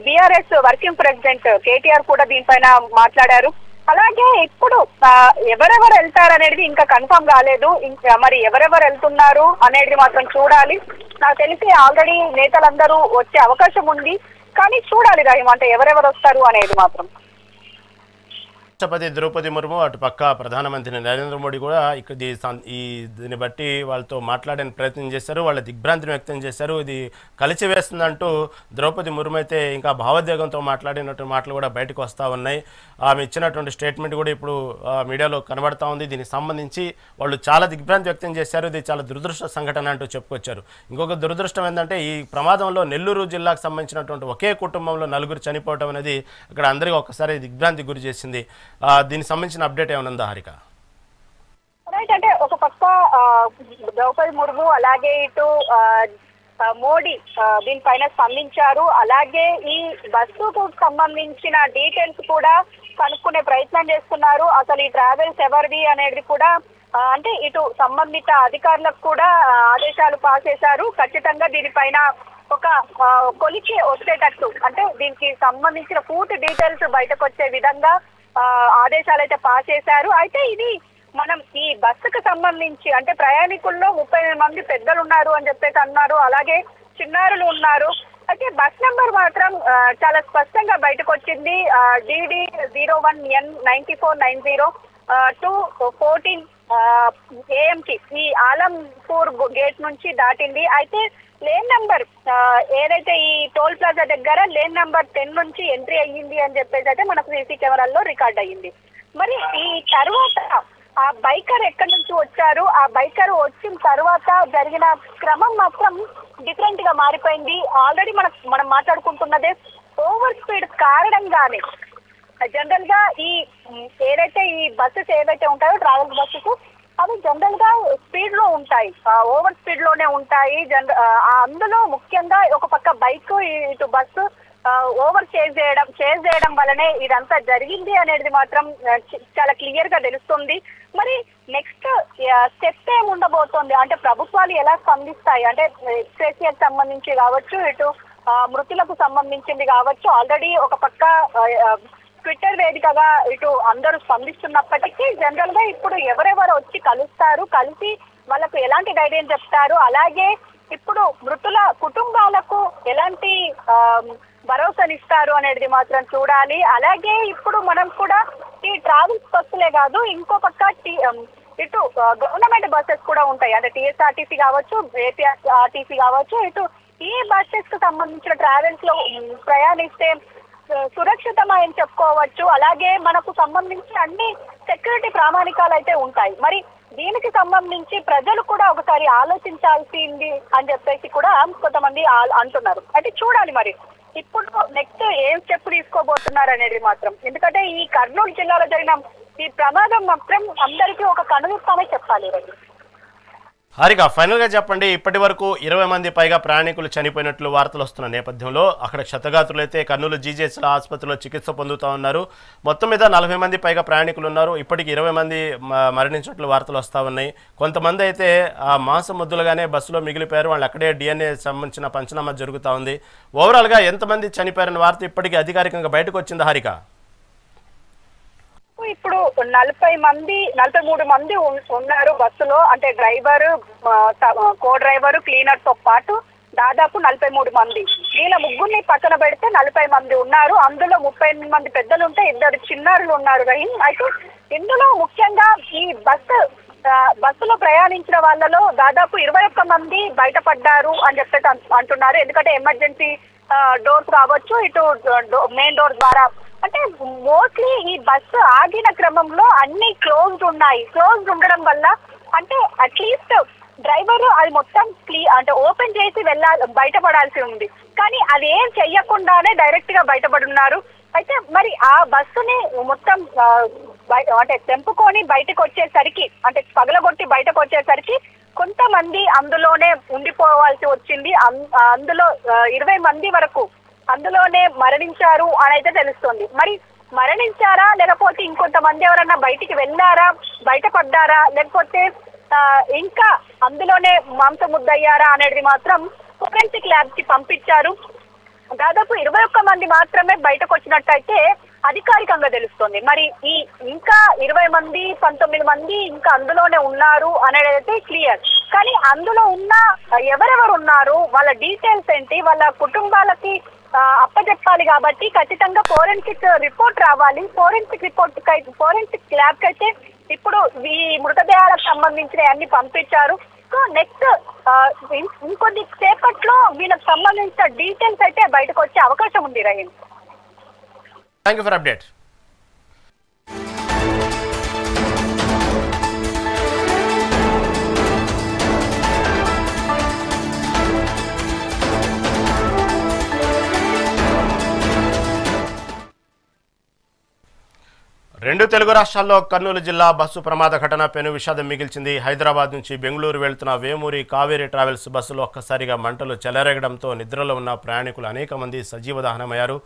బీఆర్ఎస్ వర్కింగ్ ప్రెసిడెంట్ కేటీఆర్ కూడా దీనిపైన మాట్లాడారు. అలాగే ఇప్పుడు ఎవరెవరు వెళ్తారనేది ఇంకా కన్ఫర్మ్ కాలేదు. మరి ఎవరెవరు వెళ్తున్నారు అనేది మాత్రం చూడాలి. నాకు తెలిసి ఆల్రెడీ నేతలందరూ వచ్చే అవకాశం ఉంది, కానీ చూడాలి రహీం, అంటే ఎవరెవరు వస్తారు అనేది మాత్రం. రాష్ట్రపతి ద్రౌపది ముర్ము, అటు పక్క ప్రధానమంత్రి నరేంద్ర మోడీ కూడా ఇక్కడ దీన్ని బట్టి వాళ్ళతో మాట్లాడని ప్రయత్నం చేశారు, వాళ్ళ దిగ్భ్రాంతిని వ్యక్తం చేశారు. ఇది కలిచివేస్తుందంటూ ద్రౌపది ముర్ము అయితే ఇంకా భావోద్వేగంతో మాట్లాడినట్టు మాటలు కూడా బయటకు వస్తూ ఉన్నాయి. ఆమె ఇచ్చినటువంటి స్టేట్మెంట్ కూడా ఇప్పుడు మీడియాలో కనబడతా ఉంది. దీనికి సంబంధించి వాళ్ళు చాలా దిగ్భ్రాంతి వ్యక్తం చేశారు. ఇది చాలా దురదృష్ట సంఘటన అంటూ చెప్పుకొచ్చారు. ఇంకొక దురదృష్టం ఏంటంటే ఈ ప్రమాదంలో నెల్లూరు జిల్లాకు సంబంధించినటువంటి ఒకే కుటుంబంలో 4 చనిపోవడం అనేది అక్కడ అందరికీ ఒక్కసారి దిగ్భ్రాంతి గురి చేసింది. దీనికి సంబంధించిన అప్డేట్ ఏమైనా ఉందా హారిక? రైట్, అంటే ఒక పక్క ద్రౌపది ముర్ము అలాగే ఇటు మోడీ దీనిపైన స్పందించారు. అలాగే ఈ బస్సుకు సంబంధించిన డీటెయిల్స్ కూడా కనుక్కునే ప్రయత్నం చేస్తున్నారు. అసలు ఈ ట్రావెల్స్ ఎవరిది అనేది కూడా అంటే ఇటు సంబంధిత అధికారులకు కూడా ఆదేశాలు పాస్ చేశారు. ఖచ్చితంగా దీనిపైన ఒక కొలిచి వచ్చేటట్టు, అంటే దీనికి సంబంధించిన పూర్తి డీటెయిల్స్ బయటకు వచ్చే విధంగా ఆదేశాలు అయితే పాస్ చేశారు. అయితే ఇది మనం ఈ బస్సుకు సంబంధించి అంటే ప్రయాణికుల్లో 38 మంది పెద్దలు ఉన్నారు అని చెప్పేసి అన్నారు, అలాగే చిన్నారులు ఉన్నారు. అయితే బస్ నెంబర్ మాత్రం చాలా స్పష్టంగా బయటకు వచ్చింది. DD01N9490 2:14 AM కి ఈ ఆలంపూర్ గేట్ నుంచి దాటింది. అయితే లేన్ నెంబర్ ఏదైతే ఈ టోల్ ప్లాజా దగ్గర లేన్ నెంబర్ 10 నుంచి ఎంట్రీ అయ్యింది అని చెప్పేసి అయితే మనకు సీసీ కెమెరాల్లో రికార్డ్ అయ్యింది. మరి ఈ తర్వాత ఆ బైకర్ ఎక్కడి నుంచి వచ్చారు, ఆ బైకర్ వచ్చిన తర్వాత జరిగిన క్రమం మాత్రం డిఫరెంట్ గా మారిపోయింది. ఆల్రెడీ మనం మాట్లాడుకుంటున్నదే ఓవర్ స్పీడ్ కారణంగానే జనరల్ గా ఈ ఏదైతే ఈ బస్సెస్ ఏవైతే ఉంటాయో ట్రావెల్స్ బస్సెస్ అవి జనరల్ గా స్పీడ్ లో ఉంటాయి, ఓవర్ స్పీడ్ లోనే ఉంటాయి. అందులో ముఖ్యంగా ఒక పక్క బైక్ ఇటు బస్సు ఓవర్ చేజ్ చేయడం వల్లనే ఇదంతా జరిగింది అనేది మాత్రం చాలా క్లియర్ గా తెలుస్తుంది. మరి నెక్స్ట్ స్టెప్ ఏమి ఉండబోతోంది అంటే ప్రభుత్వాలు ఎలా స్పందిస్తాయి అంటే ఎక్స్‌గ్రేషియాకి సంబంధించి కావచ్చు, ఇటు మృతులకు సంబంధించింది కావచ్చు. ఆల్రెడీ ఒక పక్క ట్విట్టర్ వేదికగా ఇటు అందరూ స్పందిస్తున్నప్పటికీ జనరల్ గా ఇప్పుడు ఎవరెవరు వచ్చి కలుస్తారు, కలిసి వాళ్ళకు ఎలాంటి గైడెన్స్ చెప్తారు, అలాగే ఇప్పుడు మృతుల కుటుంబాలకు ఎలాంటి భరోసానిస్తారు అనేది మాత్రం చూడాలి. అలాగే ఇప్పుడు మనం కూడా ఈ ట్రావెల్స్ బస్సులే కాదు ఇంకో పక్క ఇటు గవర్నమెంట్ బస్సెస్ కూడా ఉంటాయి, అంటే టీఎస్ఆర్టీసీ కావచ్చు, ఏపీఆర్టీసీ కావచ్చు. ఇటు ఈ బస్సెస్ కు సంబంధించిన ట్రావెల్స్ లో ప్రయాణిస్తే సురక్షితమని చెప్పుకోవచ్చు. అలాగే మనకు సంబంధించి అన్ని సెక్యూరిటీ ప్రామాణికాలు అయితే ఉంటాయి. మరి దీనికి సంబంధించి ప్రజలు కూడా ఒకసారి ఆలోచించాల్సింది అని చెప్పేసి కూడా కొంతమంది అంటున్నారు. అయితే చూడాలి మరి ఇప్పుడు నెక్స్ట్ ఏం స్టెప్ తీసుకోబోతున్నారు అనేది మాత్రం. ఎందుకంటే ఈ కర్నూలు జిల్లాలో జరిగిన ఈ ప్రమాదం మాత్రం అందరికీ ఒక కనువిప్పనే చెప్పాలి. హారిక, ఫైనల్గా చెప్పండి, ఇప్పటి వరకు 20 మంది పైగా ప్రయాణికులు చనిపోయినట్లు వార్తలు వస్తున్న నేపథ్యంలో అక్కడ క్షతగాత్రులైతే కర్నూలు జీజేఎస్ల ఆసుపత్రిలో చికిత్స పొందుతూ ఉన్నారు. మొత్తం మీద 40 మంది పైగా ప్రయాణికులు ఉన్నారు. ఇప్పటికి 20 మంది మరణించినట్లు వార్తలు వస్తూ ఉన్నాయి. కొంతమంది అయితే ఆ మాంసం ముద్దులుగానే బస్సులో మిగిలిపోయారు. వాళ్ళు అక్కడే DNA సంబంధించిన పంచనామా జరుగుతూ ఉంది. ఓవరాల్గా ఎంతమంది చనిపోయారన్న వార్త ఇప్పటికీ అధికారికంగా బయటకు వచ్చింది హారిక? ఇప్పుడు 43 మంది ఉన్నారు బస్సులో. అంటే డ్రైవర్, కో డ్రైవర్, క్లీనర్ తో పాటు దాదాపు 43 మంది. వీళ్ళ ముగ్గురిని పక్కన పెడితే 40 మంది ఉన్నారు. అందులో 38 మంది పెద్దలు ఉంటే 2 చిన్నారులు ఉన్నారు. రహీం, అయితే ఇందులో ముఖ్యంగా ఈ బస్సులో ప్రయాణించిన వాళ్ళలో దాదాపు 21 మంది బయటపడ్డారు అని చెప్పేసి అంటున్నారు. ఎందుకంటే ఎమర్జెన్సీ డోర్స్ కావచ్చు, ఇటు మెయిన్ డోర్ ద్వారా, అంటే మోస్ట్లీ ఈ బస్సు ఆగిన క్రమంలో అన్ని క్లోజ్డ్ ఉన్నాయి. క్లోజ్డ్ ఉండడం వల్ల అంటే అట్లీస్ట్ డ్రైవర్ అది మొత్తం అంటే ఓపెన్ చేసి బయటపడాల్సి ఉంది. కానీ అది ఏం చెయ్యకుండానే డైరెక్ట్ గా బయటపడున్నారు. అయితే మరి ఆ బస్సుని మొత్తం అంటే తెంపుకొని బయటకు వచ్చేసరికి, అంటే పగలగొట్టి బయటకు వచ్చేసరికి కొంతమంది అందులోనే ఉండిపోవాల్సి వచ్చింది. అందులో 20 మంది వరకు అందులోనే మరణించారు అని అయితే తెలుస్తుంది. మరి మరణించారా, లేకపోతే ఇంకొంతమంది ఎవరన్నా బయటికి వెళ్ళారా, బయటపడ్డారా, లేకపోతే ఇంకా అందులోనే మాంసముద్దయ్యారా అనేది మాత్రం ఫోరెన్సిక్ ల్యాబ్ కి పంపించారు. దాదాపు 21 మంది మాత్రమే బయటకు వచ్చినట్టయితే అధికారికంగా తెలుస్తుంది. మరి ఈ ఇంకా 20 మంది, 19 మంది ఇంకా అందులోనే ఉన్నారు అనేది అయితే క్లియర్. కానీ అందులో ఉన్న ఎవరెవరు ఉన్నారు, వాళ్ళ డీటెయిల్స్ ఏంటి, వాళ్ళ కుటుంబాలకి అప్పచెప్పాలి. కాబట్టి ఖచ్చితంగా ఫోరెన్సిక్ రిపోర్ట్ రావాలి. ఫోరెన్సిక్ ల్యాబ్ కి అయితే ఇప్పుడు ఈ మృతదేహాలకు సంబంధించిన అన్ని పంపించారు. సో నెక్స్ట్ ఇంకొద్ది సేపట్లో వీళ్ళకి సంబంధించిన డీటెయిల్స్ అయితే బయటకు వచ్చే అవకాశం ఉంది. Rahim, thank you for update. రెండు తెలుగు రాష్ట్రాల్లో కర్నూలు జిల్లా బస్సు ప్రమాద ఘటన పెను విషాదం మిగిల్చింది. హైదరాబాద్ నుంచి బెంగళూరు వెళ్తున్న వేమూరి కావేరీ ట్రావెల్స్ బస్సులో ఒక్కసారిగా మంటలు చెలరేగడంతో నిద్రలో ఉన్న ప్రయాణికులు అనేక మంది సజీవ దహనమయ్యారు.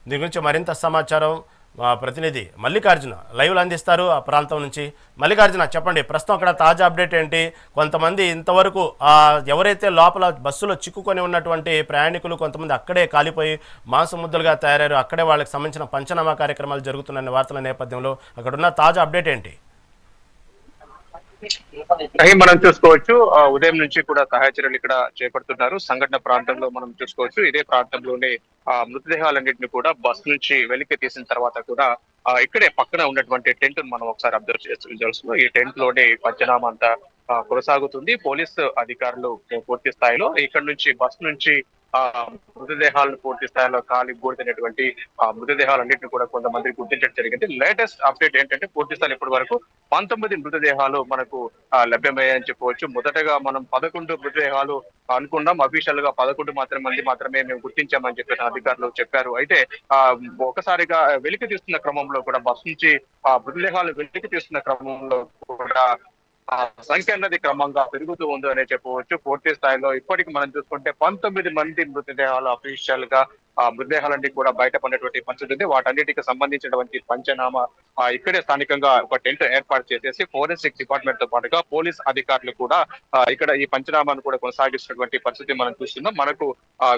దీని గురించి మరింత సమాచారం మా ప్రతినిధి మల్లికార్జున లైవ్లో అందిస్తారు ఆ ప్రాంతం నుంచి. మల్లికార్జున, చెప్పండి, ప్రస్తుతం అక్కడ తాజా అప్డేట్ ఏంటి? కొంతమంది ఇంతవరకు ఎవరైతే లోపల బస్సులో చిక్కుకొని ఉన్నటువంటి ప్రయాణికులు కొంతమంది అక్కడే కాలిపోయి మాంసముద్దలుగా తయారయ్యారు, అక్కడే వాళ్ళకి సంబంధించిన పంచనామా కార్యక్రమాలు జరుగుతున్న వార్తల నేపథ్యంలో అక్కడున్న తాజా అప్డేట్ ఏంటి? మనం చూసుకోవచ్చు, ఉదయం నుంచి కూడా సహాయ చర్యలు ఇక్కడ చేపడుతున్నారు. సంఘటన ప్రాంతంలో మనం చూసుకోవచ్చు, ఇదే ప్రాంతంలోనే మృతదేహాలన్నింటినీ కూడా బస్ నుంచి వెలికి తీసిన తర్వాత కూడా ఇక్కడే పక్కన ఉన్నటువంటి టెంట్ మనం ఒకసారి అబ్జర్వ్ చేస్తూ, ఈ టెంట్ లోనే పంచనామా అంతా కొనసాగుతుంది. పోలీసు అధికారులు పూర్తి స్థాయిలో ఇక్కడ నుంచి బస్ నుంచి మృతదేహాలను పూర్తి స్థాయిలో కాలి బూడిదైనటువంటి మృతదేహాలన్నింటినీ కూడా కొంతమంది గుర్తించడం జరిగింది. లేటెస్ట్ అప్డేట్ ఏంటంటే పూర్తి స్థాయి ఇప్పటి వరకు 19 మృతదేహాలు మనకు లభ్యమయ్యాయని చెప్పవచ్చు. మొదటగా మనం 11 మృతదేహాలు అనుకున్నాం, అఫీషియల్ గా 11 మంది మాత్రమే మేము గుర్తించామని చెప్పి అధికారులు చెప్పారు. అయితే ఒకసారిగా వెలికి తీస్తున్న క్రమంలో కూడా బస్ నుంచి మృతదేహాలు వెలికి తీస్తున్న క్రమంలో కూడా సంఖ్య అన్నది క్రమంగా పెరుగుతూ ఉంది అనే చెప్పవచ్చు. పూర్తి స్థాయిలో ఇప్పటికి మనం చూసుకుంటే 19 మంది మృతదేహాలు అఫీషియల్ గా మృతదేహాలన్నీ కూడా బయటపడినటువంటి పరిస్థితి ఉంది. వాటన్నిటికి సంబంధించినటువంటి పంచనామా ఇక్కడే స్థానికంగా ఒక టెంట్ ఏర్పాటు చేసేసి ఫోరెన్సిక్ డిపార్ట్మెంట్ తో పాటుగా పోలీస్ అధికారులు కూడా ఇక్కడ ఈ పంచనామాను కూడా కొనసాగిస్తున్నటువంటి పరిస్థితి మనం చూస్తున్నాం. మనకు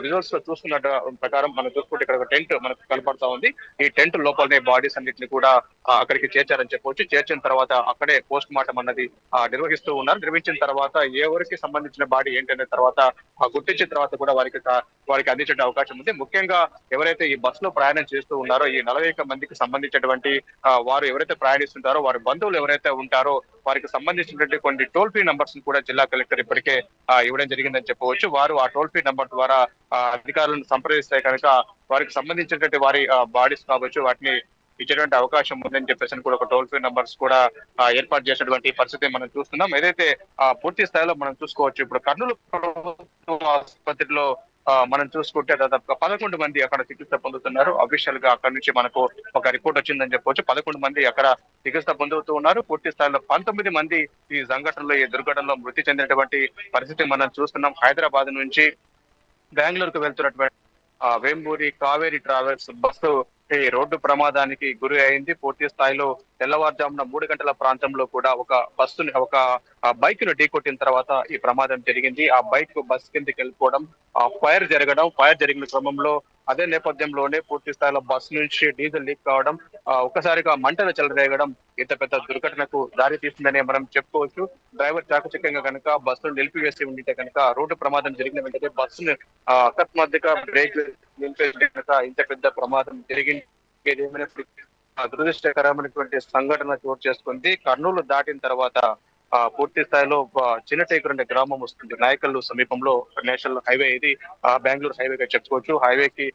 విజువల్స్ లో చూస్తున్న ప్రకారం మనం చూసుకుంటే ఇక్కడ ఒక టెంట్ మనకు కనపడతా ఉంది. ఈ టెంట్ లోపలనే బాడీస్ అన్నింటినీ కూడా అక్కడికి చేర్చారని చెప్పవచ్చు. చేర్చిన తర్వాత అక్కడే పోస్ట్ మార్టం అన్నది నిర్వహిస్తూ ఉన్నారు. నిర్వహించిన తర్వాత ఎవరికి సంబంధించిన బాడీ ఏంటనే తర్వాత గుర్తించిన తర్వాత కూడా వారికి అందించే అవకాశం ఉంది. ముఖ్యంగా ఎవరైతే ఈ బస్ లో ప్రయాణం చేస్తూ ఉన్నారో ఈ 41 మందికి సంబంధించినటువంటి వారు ఎవరైతే ప్రయాణిస్తుంటారో వారి బంధువులు ఎవరైతే ఉంటారో వారికి సంబంధించినటువంటి కొన్ని టోల్ ఫ్రీ నంబర్స్ కూడా జిల్లా కలెక్టర్ ఇప్పటికే ఇవ్వడం జరిగిందని చెప్పవచ్చు. వారు ఆ టోల్ ఫ్రీ నంబర్ ద్వారా అధికారులను సంప్రదిస్తే కనుక వారికి సంబంధించినటువంటి వారి బాడీస్ కావచ్చు వాటిని ఇచ్చేటువంటి అవకాశం ఉందని చెప్పేసి కూడా ఒక టోల్ ఫ్రీ నంబర్స్ కూడా ఏర్పాటు చేసినటువంటి పరిస్థితి మనం చూస్తున్నాం. ఏదైతే పూర్తి స్థాయిలో మనం చూసుకోవచ్చు, ఇప్పుడు కర్నూలు ప్రభుత్వ ఆసుపత్రిలో మనం చూసుకుంటే దాదాపుగా 11 మంది అక్కడ చికిత్స పొందుతున్నారు. అఫీషియల్ గా అక్కడ నుంచి మనకు ఒక రిపోర్ట్ వచ్చిందని చెప్పవచ్చు. 11 మంది అక్కడ చికిత్స పొందుతూ ఉన్నారు. పూర్తి స్థాయిలో 19 మంది ఈ సంఘటనలో ఈ దుర్ఘటనలో మృతి చెందినటువంటి పరిస్థితి మనం చూస్తున్నాం. హైదరాబాద్ నుంచి బెంగళూరుకు వెళ్తున్నటువంటి వేంబూరి కావేరీ ట్రావెల్స్ బస్సు ఈ రోడ్డు ప్రమాదానికి గురి అయింది. పూర్తి స్థాయిలో తెల్లవారుజామున 3 గంటల ప్రాంతంలో కూడా ఒక బస్సుని ఒక బైక్ ను ఢీకొట్టిన తర్వాత ఈ ప్రమాదం జరిగింది. ఆ బైక్ బస్ కిందకి వెళ్ళిపోవడం, ఫైర్ జరిగిన క్రమంలో అదే నేపథ్యంలోనే పూర్తి స్థాయిలో బస్ నుంచి డీజిల్ లీక్ కావడం, ఒక్కసారిగా మంటలు చెలరేగడం ఇంత పెద్ద దుర్ఘటనకు దారి తీస్తుందని మనం చెప్పుకోవచ్చు. డ్రైవర్ చాకచక్యంగా కనుక బస్సును నిలిపివేసి ఉంటే కనుక రోడ్డు ప్రమాదం జరిగిన వెంటనే బస్సును అకస్మాత్తుగా బ్రేక్ నిలిపేసి కనుక ఇంత పెద్ద ప్రమాదం జరిగింది. ఏదేమైనా దురదృష్టకరమైనటువంటి సంఘటన చోటు చేసుకుంది. కర్నూలు దాటిన తర్వాత పూర్తి స్థాయిలో చిన్నటేకరు అనే గ్రామం వస్తుంది. నాయకల్లు సమీపంలో నేషనల్ హైవే ఇది, బెంగళూరు హైవేగా చెప్పుకోవచ్చు. హైవేకి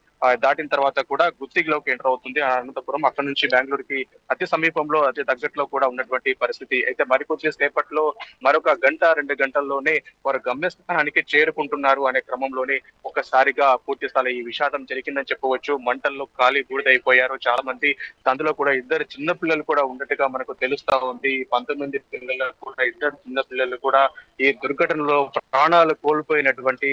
దాటిన తర్వాత కూడా గుత్తిలోకి ఎంటర్ అవుతుంది అనంతపురం. అక్కడ నుంచి బెంగళూరుకి అతి సమీపంలో అతి దగ్గరలో కూడా ఉన్నటువంటి పరిస్థితి. అయితే మరికొద్ది సేపట్లో మరొక గంట 2 గంటల్లోనే వారు గమ్యస్థానానికి చేరుకుంటున్నారు అనే క్రమంలోనే ఒక్కసారిగా పూర్తి స్థాయి ఈ విషాదం జరిగిందని చెప్పవచ్చు. మంటల్లో కాలి బూడిదైపోయారు చాలా మంది. అందులో కూడా 2 చిన్న పిల్లలు కూడా ఉన్నట్టుగా మనకు తెలుస్తా ఉంది. 19 పిల్లలు కూడా 2 చిన్న పిల్లలు కూడా ఈ దుర్ఘటనలో ప్రాణాలు కోల్పోయినటువంటి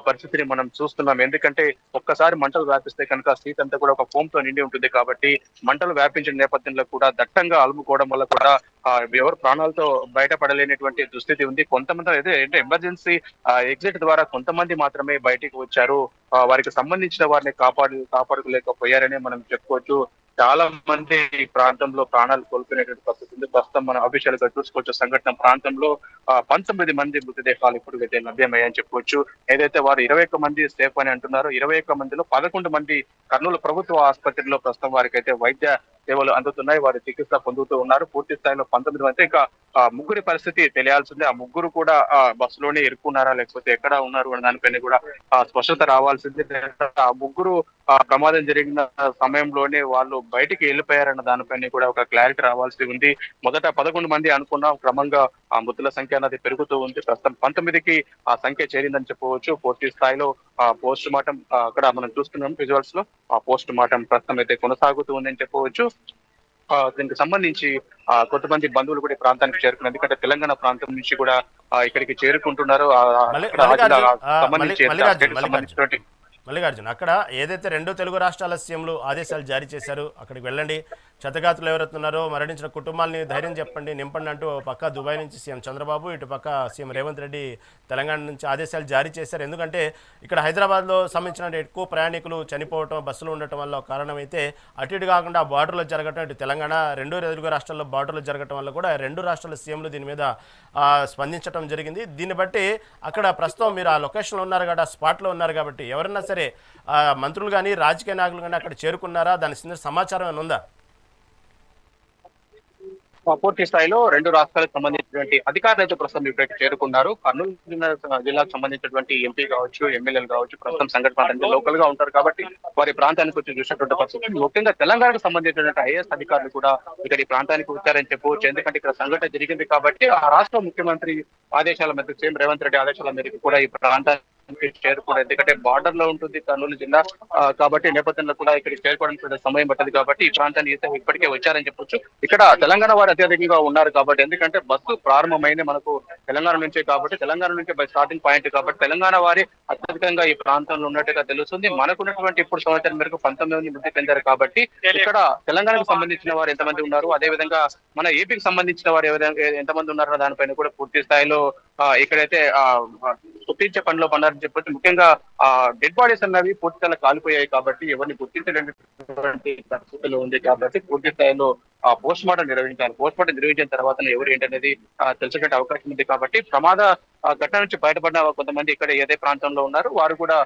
పరిస్థితిని మనం చూస్తున్నాం. ఎందుకంటే ఒక్కసారి మంటలు వ్యాపిస్తే కనుక సీట్ అంతా కూడా ఒక ఫోమ్ తో నిండి ఉంటుంది కాబట్టి మంటలు వ్యాపించిన నేపథ్యంలో కూడా దట్టంగా అలుముకోవడం వల్ల కూడా ఎవరు ప్రాణాలతో బయటపడలేనటువంటి దుస్థితి ఉంది. కొంతమంది అయితే ఎమర్జెన్సీ ఎగ్జిట్ ద్వారా కొంతమంది మాత్రమే బయటికి వచ్చారు. వారికి సంబంధించిన వారిని కాపాడుకోలేకపోయారని మనం చెప్పుకోవచ్చు. చాలా మంది ఈ ప్రాంతంలో ప్రాణాలు కోల్పోయినటువంటి పరిస్థితి ఉంది. ప్రస్తుతం మనం అఫీషియల్ గా చూసుకోవచ్చు. సంఘటన ప్రాంతంలో 19 మంది మృతదేహాలు ఇప్పటికైతే లభ్యమయ్యాయని చెప్పుకోవచ్చు. ఏదైతే వారు 21 మంది సేఫ్ అని అంటున్నారో 21 మందిలో 11 మంది కర్నూలు ప్రభుత్వ ఆసుపత్రిలో ప్రస్తుతం వారికి అయితే వైద్య సేవలు అందుతున్నాయి. వారు చికిత్స పొందుతూ ఉన్నారు. పూర్తి స్థాయిలో 19 మంది. ఇంకా ముగ్గురి పరిస్థితి తెలియాల్సిందే. ఆ ముగ్గురు కూడా బస్సులోనే ఇరుక్కున్నారా లేకపోతే ఎక్కడ ఉన్నారు అనే దానిపైన కూడా స్పష్టత రావాల్సిందే. ఆ ముగ్గురు ప్రమాదం జరిగిన సమయంలోనే వాళ్ళు బయటికి వెళ్ళిపోయారన్న దానిపైన కూడా ఒక క్లారిటీ రావాల్సి ఉంది. మొదట 11 మంది అనుకున్నాం, క్రమంగా ఆ మృతుల సంఖ్య అనేది పెరుగుతూ ఉంది. ప్రస్తుతం 19కి ఆ సంఖ్య చేరిందని చెప్పవచ్చు. పూర్తి స్థాయిలో పోస్ట్ మార్టం అక్కడ మనం చూస్తున్నాం విజువల్స్ లో పోస్ట్ మార్టం ప్రస్తుతం అయితే కొనసాగుతూ ఉందని చెప్పవచ్చు. దీనికి సంబంధించి కొంతమంది బంధువులు కూడా ఈ ప్రాంతానికి చేరుకున్నారు. ఎందుకంటే తెలంగాణ ప్రాంతం నుంచి కూడా ఇక్కడికి చేరుకుంటున్నారు. మల్లికార్జున్, అక్కడ ఏదైతే 2 తెలుగు రాష్ట్రాల సీఎంలు ఆదేశాలు జారీ చేశారు, అక్కడికి వెళ్ళండి, క్షతగాతులు ఎవరెత్తున్నారో మరణించిన కుటుంబాలని ధైర్యం చెప్పండి, నింపండి అంటూ పక్క దుబాయ్ నుంచి సీఎం చంద్రబాబు, ఇటు పక్క సీఎం రేవంత్ రెడ్డి తెలంగాణ నుంచి ఆదేశాలు జారీ చేశారు. ఎందుకంటే ఇక్కడ హైదరాబాద్లో సంబంధించిన ఎక్కువ ప్రయాణికులు చనిపోవటం, బస్సులు ఉండటం వల్ల కారణమైతే అటు ఇటు కాకుండా బార్డర్లో జరగటం, ఇటు తెలంగాణ 2 తెలుగు రాష్ట్రాల్లో బార్డర్లో జరగటం వల్ల కూడా 2 రాష్ట్రాల సీఎంలు దీని మీద స్పందించడం జరిగింది. దీన్ని బట్టి అక్కడ ప్రస్తుతం మీరు ఆ లొకేషన్లో ఉన్నారు కాబట్టి, ఆ స్పాట్లో ఉన్నారు కాబట్టి ఎవరన్నా సరే మంత్రులు కానీ రాజకీయ నాయకులు కానీ అక్కడ చేరుకున్నారా? దాని సమాచారం ఏమైనా ఉందా? పూర్తి స్థాయిలో 2 రాష్ట్రాలకు సంబంధించినటువంటి అధికారులు అయితే ప్రస్తుతం ఇక్కడికి చేరుకున్నారు. కర్నూలు జిల్లాకు సంబంధించినటువంటి ఎంపీ కావచ్చు, ఎమ్మెల్యేలు కావచ్చు, ప్రస్తుతం సంఘటన లోకల్ గా ఉంటారు కాబట్టి వారి ప్రాంతానికి వచ్చి చూసినటువంటి పరిస్థితి. ముఖ్యంగా తెలంగాణకు సంబంధించినటువంటి ఐఏఎస్ అధికారులు కూడా ఇక్కడ ఈ ప్రాంతానికి వచ్చారని చెప్పవచ్చు. ఎందుకంటే ఇక్కడ సంఘటన జరిగింది కాబట్టి ఆ రాష్ట్ర ముఖ్యమంత్రి ఆదేశాల మేరకు, సీఎం రేవంత్ రెడ్డి ఆదేశాల మేరకు కూడా ఈ ప్రాంతానికి చేరుకోవడం, ఎందుకంటే బార్డర్ లో ఉంటుంది కర్నూలు జిల్లా కాబట్టి నేపథ్యంలో కూడా ఇక్కడికి చేరుకోవడానికి సమయం పట్టదు కాబట్టి ఈ ప్రాంతాన్ని ఇప్పటికే వచ్చారని చెప్పొచ్చు. ఇక్కడ తెలంగాణ వారు అత్యధికంగా ఉన్నారు కాబట్టి, ఎందుకంటే బస్సు ప్రారంభమైన మనకు తెలంగాణ నుంచే కాబట్టి, తెలంగాణ నుంచే స్టార్టింగ్ పాయింట్ కాబట్టి తెలంగాణ వారి అత్యధికంగా ఈ ప్రాంతంలో ఉన్నట్టుగా తెలుస్తుంది. మనకున్నటువంటి ఇప్పుడు సమాచారం మేరకు 19 మంది మృతి చెందారు కాబట్టి ఇక్కడ తెలంగాణకు సంబంధించిన వారు ఎంతమంది ఉన్నారు, అదే విధంగా మన ఏపీకి సంబంధించిన వారు ఎంతమంది ఉన్నారో దానిపైన కూడా పూర్తి స్థాయిలో ఇక్కడైతే గుర్తించే పనిలో పన్నారని చెప్పొచ్చు. ముఖ్యంగా డెడ్ బాడీస్ అన్నవి పూర్తి స్థాయిలో కాలిపోయాయి కాబట్టి ఎవరిని గుర్తించలేనటువంటి పరిస్థితులు ఉంది కాబట్టి పూర్తి స్థాయిలో పోస్ట్ మార్టం నిర్వహించాలి. పోస్ట్ మార్టం నిర్వహించిన తర్వాత ఎవరు ఏంటనేది తెలిసేట అవకాశం ఉంది కాబట్టి ప్రమాద ఘటన నుంచి బయటపడిన కొంతమంది ఇక్కడ ఏదే ప్రాంతంలో ఉన్నారు వారు కూడా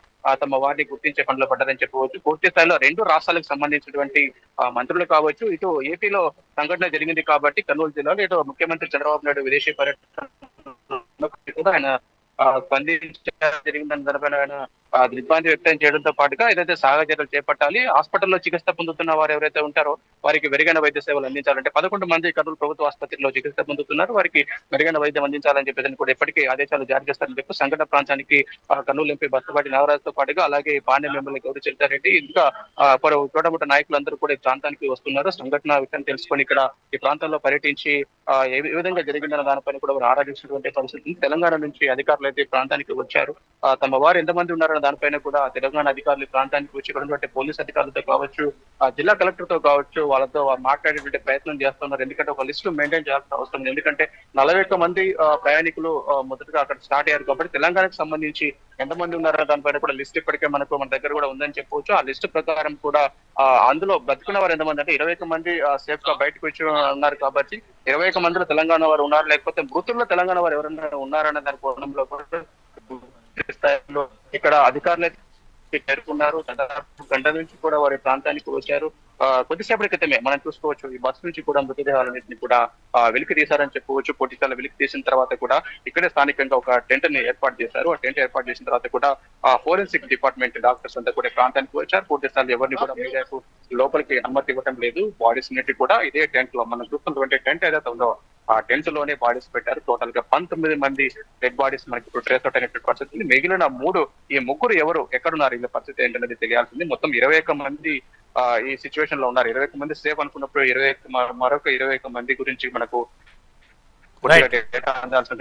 తమ వారిని గుర్తించే పనిలో పడ్డారని చెప్పవచ్చు. పూర్తి స్థాయిలో 2 రాష్ట్రాలకు సంబంధించినటువంటి మంత్రులు కావచ్చు, ఇటు ఏపీలో సంఘటన జరిగింది కాబట్టి కర్నూలు జిల్లాలో, ఇటు ముఖ్యమంత్రి చంద్రబాబు నాయుడు విదేశీ పర్యటన ఆయన జరిగిందని దానిపైన ఆయన దిగ్భ్రాంతి వ్యక్తం చేయడంతో పాటుగా ఏదైతే సహాయ చర్యలు చేపట్టాలి, హాస్పిటల్లో చికిత్స పొందుతున్న వారు ఎవరైతే ఉంటారో వారికి మెరుగైన వైద్య సేవలు అందించాలంటే 11 మంది కర్నూలు ప్రభుత్వ ఆసుపత్రిలో చికిత్స పొందుతున్నారు. వారికి మెరుగైన వైద్యం అందించాలని చెప్పేసి కూడా ఎప్పటికీ ఆదేశాలు జారీ చేస్తారని చెప్పి సంఘటన ప్రాంతానికి కర్నూలు ఎంపీ బత్తుపాటి నాగరాజుతో పాటుగా అలాగే పాండ్యం ఎమ్మెల్యే గౌరీ చరితారెడ్డి ఇంకా పలు చోటముట్ట నాయకులందరూ కూడా ఈ ప్రాంతానికి వస్తున్నారు. సంఘటన విషయం తెలుసుకొని ఇక్కడ ఈ ప్రాంతంలో పర్యటించి ఏ విధంగా జరిగిందన్న దానిపైన కూడా వారు ఆరాధించినటువంటి పరిస్థితి. తెలంగాణ నుంచి అధికారులు అయితే ప్రాంతానికి వచ్చారు. తమ వారు ఎంతమంది ఉన్నారన్న దానిపైన కూడా తెలంగాణ అధికారులు ప్రాంతానికి వచ్చి ఇక్కడ ఉన్నటువంటి పోలీస్ అధికారులతో కావచ్చు, జిల్లా కలెక్టర్ తో కావచ్చు, వాళ్ళతో మాట్లాడేటువంటి ప్రయత్నం చేస్తున్నారు. ఎందుకంటే ఒక లిస్టు మెయింటైన్ చేయాల్సిన అవసరం ఉంది. ఎందుకంటే 41 మంది ప్రయాణికులు మొదటగా అక్కడ స్టార్ట్ అయ్యారు కాబట్టి తెలంగాణకు సంబంధించి ఎంతమంది ఉన్నారో దానిపైన కూడా లిస్ట్ ఇప్పటికే మన దగ్గర కూడా ఉందని చెప్పవచ్చు. ఆ లిస్టు ప్రకారం కూడా అందులో బతుకున్న వారు ఎంతమంది అంటే 21 మంది సేఫ్ గా బయటకు వచ్చి ఉన్నారు కాబట్టి 21 మందిలో తెలంగాణ వారు ఉన్నారు, లేకపోతే మృతుల్లో తెలంగాణ వారు ఎవరైనా ఉన్నారన్న దాని కోణంలో కూడా స్థాయిలో ఇక్కడ అధికారులు చేరుకున్నారు. దాదాపు గంట నుంచి కూడా వారి ప్రాంతానికి వచ్చారు. కొద్దిసేపటి క్రితమే మనం చూసుకోవచ్చు ఈ బస్సు నుంచి కూడా మృతదేహాలన్నింటినీ కూడా వెలికి తీశారని చెప్పుకోవచ్చు. పూర్తిస్థాయిలో వెలికి తీసిన తర్వాత కూడా ఇక్కడే స్థానికంగా ఒక టెంట్ ని ఏర్పాటు చేశారు. ఆ టెంట్ ఏర్పాటు చేసిన తర్వాత కూడా ఫోరెన్సిక్ డిపార్ట్మెంట్ డాక్టర్స్ అంతా కూడా ప్రాంతానికి వచ్చారు. పూర్తిస్థాయిలో ఎవరిని కూడా మీడియాకు లోపలికి అనుమతి ఇవ్వడం లేదు. బాడీస్ అన్నిటి కూడా ఇదే టెంట్ లో మనం చూస్తున్నటువంటి టెంట్ ఏదైతే ఉందో ఆ టెంట్ లోనే బాడీస్ పెట్టారు. టోటల్ గా 19 మంది డెడ్ బాడీస్ మనకి ఇప్పుడు ట్రేస్ అవుట్ అయినటువంటి పరిస్థితి. మిగిలిన ఈ ముగ్గురు ఎవరు ఎక్కడున్నారు వీళ్ళ పరిస్థితి ఏంటనేది తెలియాల్సింది. మొత్తం 21 మంది ఈ సిచ్యువేషన్ లో ఉన్నారు. 21 మంది సేఫ్ అనుకున్నప్పుడు మరొక 21 మంది గురించి మనకు డేటా అందాల్సిన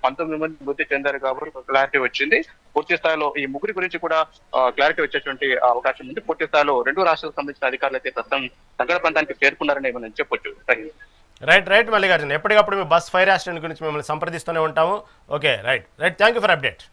19 మంది మృతి చెందారు కాబట్టి క్లారిటీ వచ్చింది. పూర్తి స్థాయిలో ఈ ముగ్గురి గురించి కూడా క్లారిటీ వచ్చేటువంటి అవకాశం ఉంది. పూర్తి స్థాయిలో 2 రాష్ట్రాలకు సంబంధించిన అధికారులు అయితే ప్రస్తుతం సంఘటన ప్రాంతానికి చేరుకున్నారని మనం చెప్పొచ్చు. రైట్ మల్లికార్జున్, ఎప్పటికప్పుడు మీ బస్ ఫైర్ యాక్సిడెంట్ గురించి మిమ్మల్ని సంప్రదిస్తూనే ఉంటాము. Okay, right thank you for update.